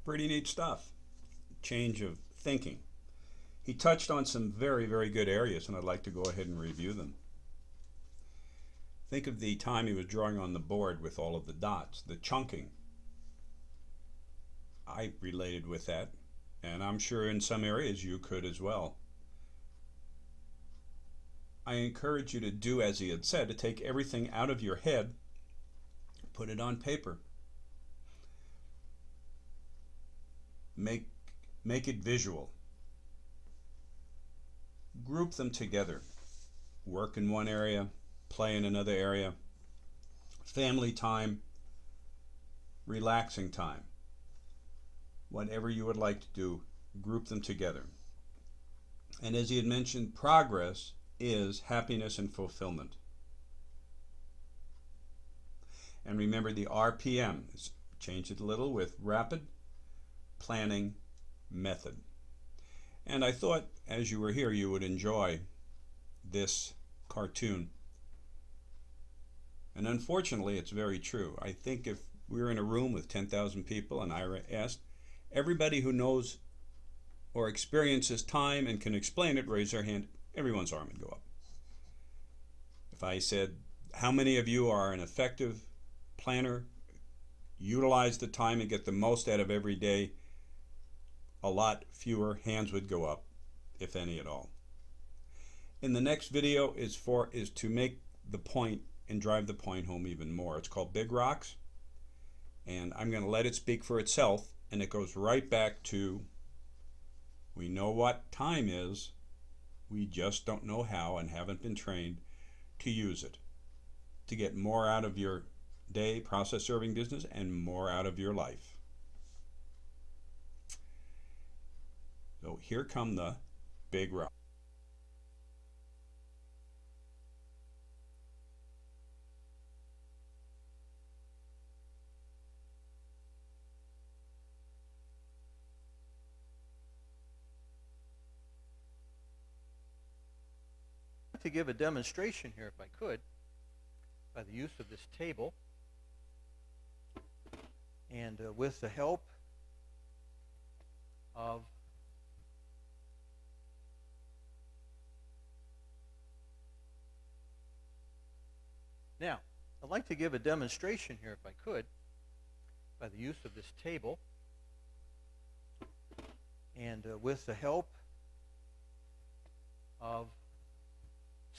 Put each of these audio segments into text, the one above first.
Pretty neat stuff. Change of thinking. He touched on some very, very good areas, and I'd like to go ahead and review them. Think of the time he was drawing on the board with all of the dots, the chunking. I related with that, and I'm sure in some areas you could as well. I encourage you to do as he had said, to take everything out of your head, put it on paper. Make it visual. Group them together. Work in one area, play in another area, family time, relaxing time. Whatever you would like to do, group them together. And as he had mentioned, progress is happiness and fulfillment. And remember the RPM, change it a little with rapid planning method. And I thought as you were here you would enjoy this cartoon. And unfortunately it's very true. I think if we were in a room with 10,000 people and I asked everybody who knows or experiences time and can explain it, raise their hand, everyone's arm would go up. If I said, how many of you are an effective planner, utilize the time and get the most out of every day, a lot fewer hands would go up, if any at all. In the next video is to make the point and drive the point home even more. It's called Big Rocks, and I'm going to let it speak for itself, and it goes right back to, we know what time is, we just don't know how and haven't been trained to use it to get more out of your day, process serving business, and more out of your life. So here come the big rocks. To give a demonstration here, if I could, by the use of this table, and with the help of now, I'd like to give a demonstration here, if I could, by the use of this table, and with the help of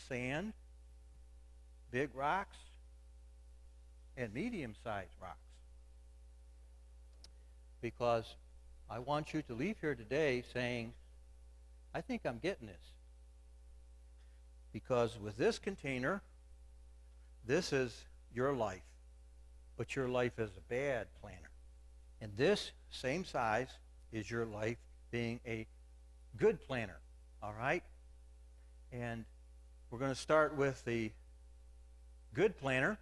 sand, big rocks, and medium-sized rocks. Because I want you to leave here today saying, I think I'm getting this. Because with this container, this is your life, but your life is a bad planner. And this same size is your life being a good planner, all right? And we're going to start with the good planner,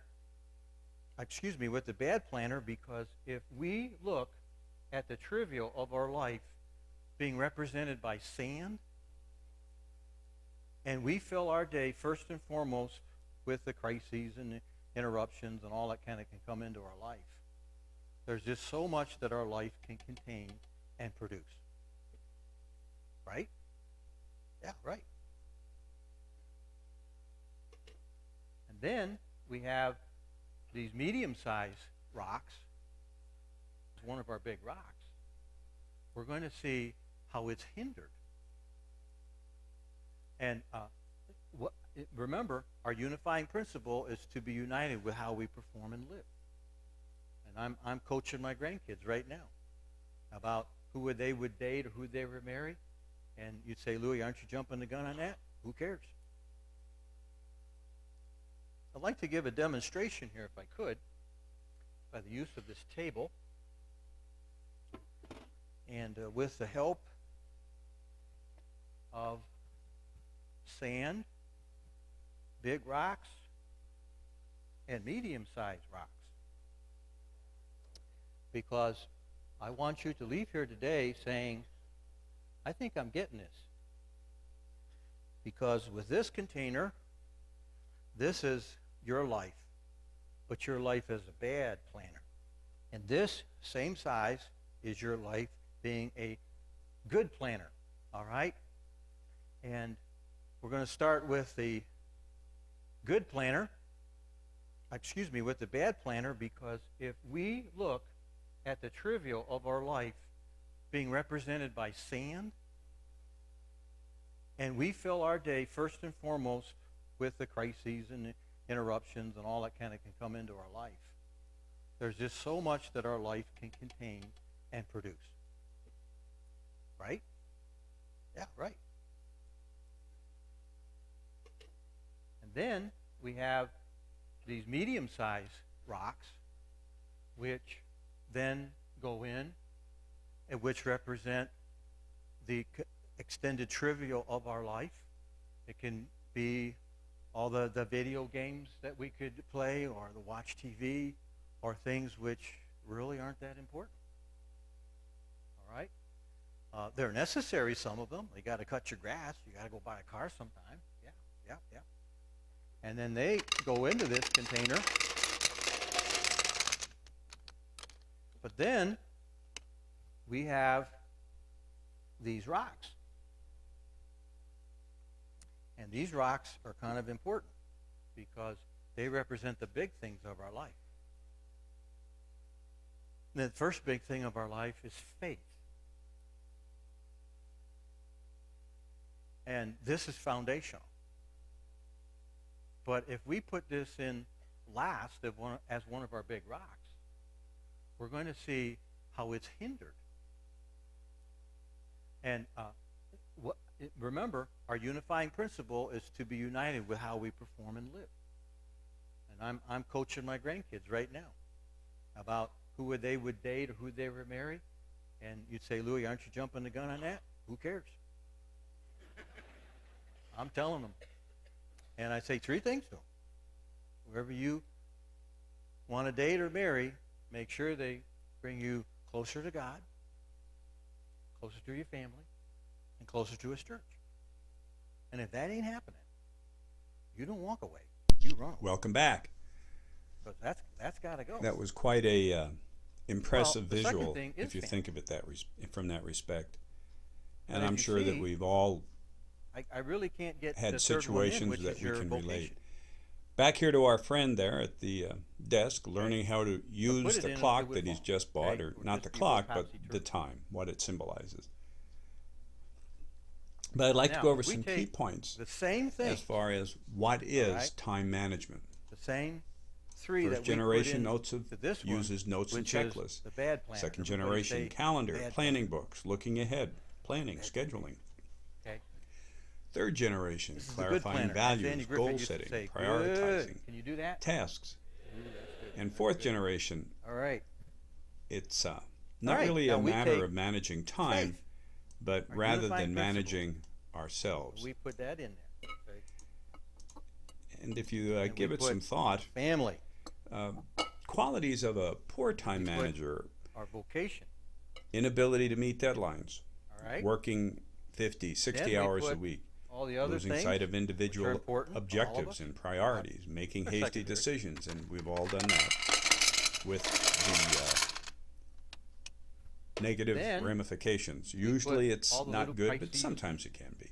with the bad planner, because if we look at the trivial of our life being represented by sand, and we fill our day first and foremost with the crises and the interruptions and all that kind of can come into our life. There's just so much that our life can contain and produce. Right? Yeah, right. And then we have these medium-sized rocks. It's one of our big rocks. We're going to see how it's hindered. And remember, our unifying principle is to be united with how we perform and live. And I'm coaching my grandkids right now about who they would date or who they would marry. And you'd say, Louis, aren't you jumping the gun on that? Who cares? I'd like to give a demonstration here, if I could, by the use of this table, and with the help of sand, big rocks, and medium-sized rocks. Because I want you to leave here today saying, I think I'm getting this. Because with this container, this is your life, but your life is a bad planner. And this same size is your life being a good planner. All right? And we're going to start with the good planner, with the bad planner, because if we look at the trivial of our life being represented by sand, and we fill our day first and foremost with the crises and the interruptions and all that kind of can come into our life. There's just so much that our life can contain and produce. Right? Yeah, right. And then we have these medium-sized rocks, which then go in, and which represent the extended trivial of our life. It can be all the video games that we could play, or the watch TV, or things which really aren't that important. All right? They're necessary, some of them. You got to cut your grass. You got to go buy a car sometime. Yeah. And then they go into this container. But then we have these rocks. And these rocks are kind of important because they represent the big things of our life. And the first big thing of our life is faith. And this is foundational. But if we put this in last as one of our big rocks, we're going to see how it's hindered. And remember, our unifying principle is to be united with how we perform and live. And I'm coaching my grandkids right now about who they would date or who they would marry. And you'd say, Louis, aren't you jumping the gun on that? Who cares? I'm telling them. And I say 3 things to them. Whoever you want to date or marry, make sure they bring you closer to God, closer to your family, and closer to His church. And if that ain't happening, you don't walk away. You run away. Welcome back. Because that's got to go. That was quite a impressive visual, if you family. think of it from that respect. And But I'm sure that we've all I really can't get had the third one in, situations which that is we your can vocation. relate. Back here to our friend there at the desk, learning how to use the clock that he's just bought, or not the clock, but the time, what it symbolizes. But I'd like to go over some key points the same thing as far as what is time management. The same 3 First that we generation put notes to this one, uses notes and which is checklists. the bad planner. Second Everybody generation say calendar, bad planning books, looking ahead, planning, scheduling. Okay. Third generation, This is the good clarifying planner. As values, Andy Griffith goal used to setting, say, prioritizing, "Good." Can you do that? tasks. Ooh, that's good. And fourth generation, All right. it's not right, really now a we matter take of managing time, faith, but our rather unifying than managing ourselves. We put that in there. Okay. And if you And give we it some put thought, family, qualities of a poor time We put- manager: our vocation. inability to meet deadlines, All right. working 50, 60 Then we hours a put week, all the other losing things sight of which are individual important, all of objectives us. and priorities, making They're hasty secondary. decisions, and we've all done that with the negative Then ramifications. Usually it's all the not little good, but crises, sometimes it can be.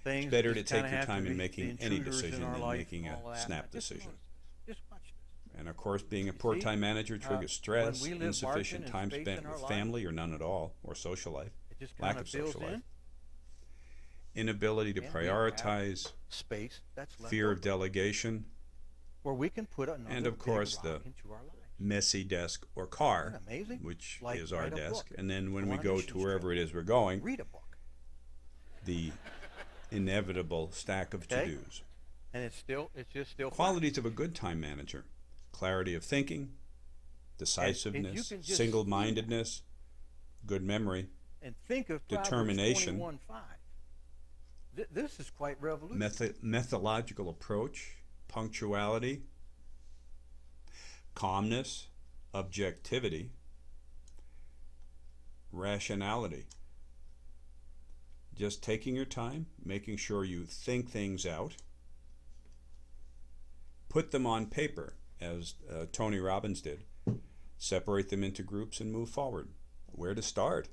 Things It's better to just take kinda your have to time in be making the any intruders in decision our than life making and all a that. snap Now, just decision. notice this. Just watch this. And of course, being a You poor see, time manager triggers stress, when we live insufficient margin time and space spent in our with life, family or none at all, or social life, It just lack kind of of fills social life, in. inability to And we have prioritize, space that's left fear over, of delegation, where we can put another and of big course rock the into our lives. messy desk or car, Isn't that amazing? which Like, is our write a desk. book. And then when Go we on a go mission to wherever trip. it is we're going, Read a book, the inevitable stack of Okay. to-dos. and it's just still Qualities of a good time manager: clarity of thinking, decisiveness, can just single-mindedness, good memory, And think of determination, Proverbs 21:5. This is quite revolutionary. methodological approach, punctuality, calmness, objectivity, rationality. Just taking your time, making sure you think things out, put them on paper, as Tony Robbins did, separate them into groups and move forward. Where to start?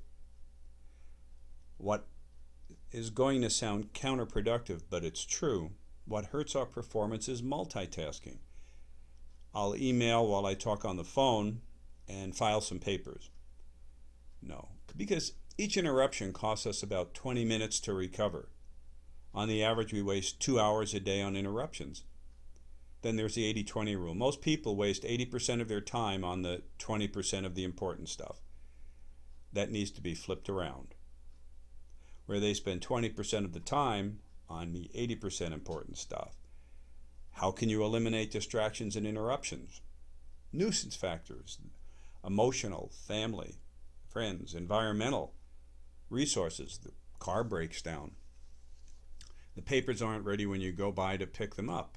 What is going to sound counterproductive, but it's true. What hurts our performance is multitasking. I'll email while I talk on the phone and file some papers. No, because each interruption costs us about 20 minutes to recover. On the average, we waste 2 hours a day on interruptions. Then there's the 80-20 rule. Most people waste 80% of their time on the 20% of the important stuff. That needs to be flipped around, where they spend 20% of the time on the 80% important stuff. How can you eliminate distractions and interruptions? Nuisance factors, emotional, family, friends, environmental, resources. The car breaks down. The papers aren't ready when you go by to pick them up.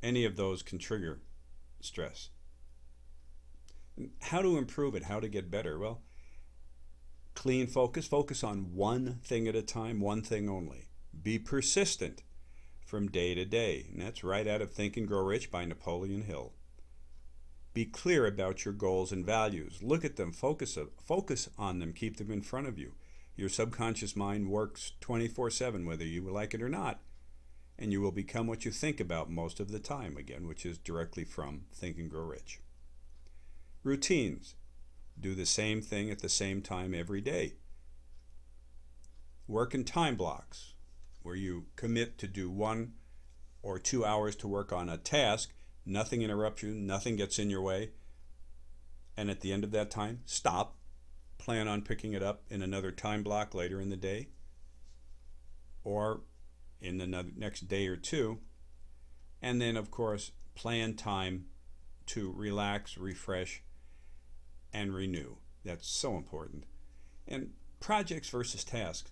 Any of those can trigger stress. How to improve it, how to get better? Well, clean focus. Focus on one thing at a time, one thing only. Be persistent from day to day. And that's right out of Think and Grow Rich by Napoleon Hill. Be clear about your goals and values. Look at them, focus on them, keep them in front of you. Your subconscious mind works 24/7, whether you like it or not, and you will become what you think about most of the time, again, which is directly from Think and Grow Rich. Routines. Do the same thing at the same time every day. Work in time blocks, where you commit to do 1 or 2 hours to work on a task. Nothing interrupts you, nothing gets in your way. And at the end of that time, stop. Plan on picking it up in another time block later in the day, or in the next day or two. And then, of course, plan time to relax, refresh, and renew. That's so important. And projects versus tasks.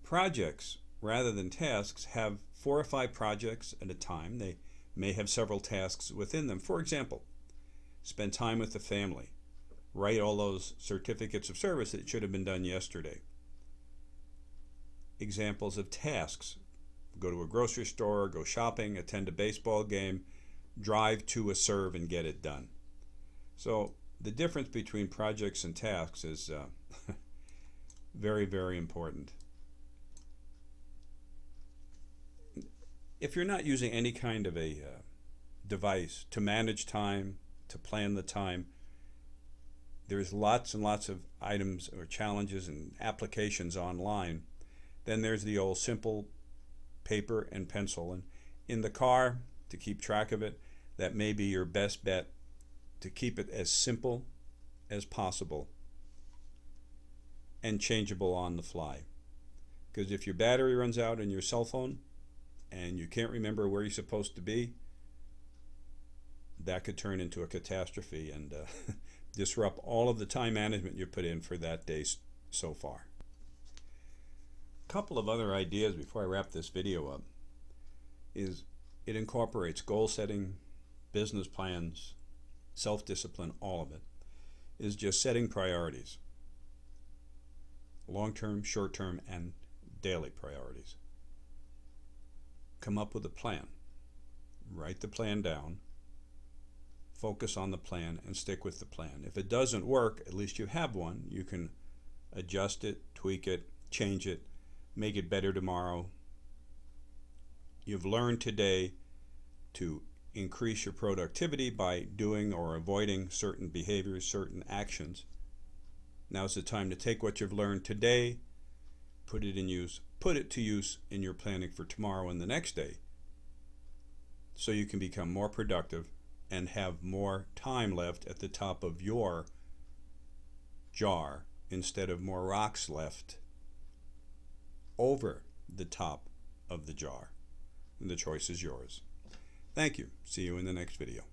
Projects, rather than tasks, have 4 or 5 projects at a time. They may have several tasks within them. For example, spend time with the family. Write all those certificates of service that should have been done yesterday. Examples of tasks. Go to a grocery store, go shopping, attend a baseball game, drive to a serve and get it done. So the difference between projects and tasks is very, very important. If you're not using any kind of a device to manage time, to plan the time, there's lots and lots of items or challenges and applications online. Then there's the old simple paper and pencil. And in the car, to keep track of it, that may be your best bet, to keep it as simple as possible and changeable on the fly. Because if your battery runs out in your cell phone and you can't remember where you're supposed to be, that could turn into a catastrophe and disrupt all of the time management you put in for that day so far. A couple of other ideas before I wrap this video up is it incorporates goal setting, business plans, self-discipline, all of it, is just setting priorities. Long-term, short-term, and daily priorities. Come up with a plan. Write the plan down. Focus on the plan and stick with the plan. If it doesn't work, at least you have one. You can adjust it, tweak it, change it, make it better tomorrow. You've learned today to increase your productivity by doing or avoiding certain behaviors, certain actions. Now's the time to take what you've learned today, put it to use in your planning for tomorrow and the next day, so you can become more productive and have more time left at the top of your jar instead of more rocks left over the top of the jar. And the choice is yours. Thank you. See you in the next video.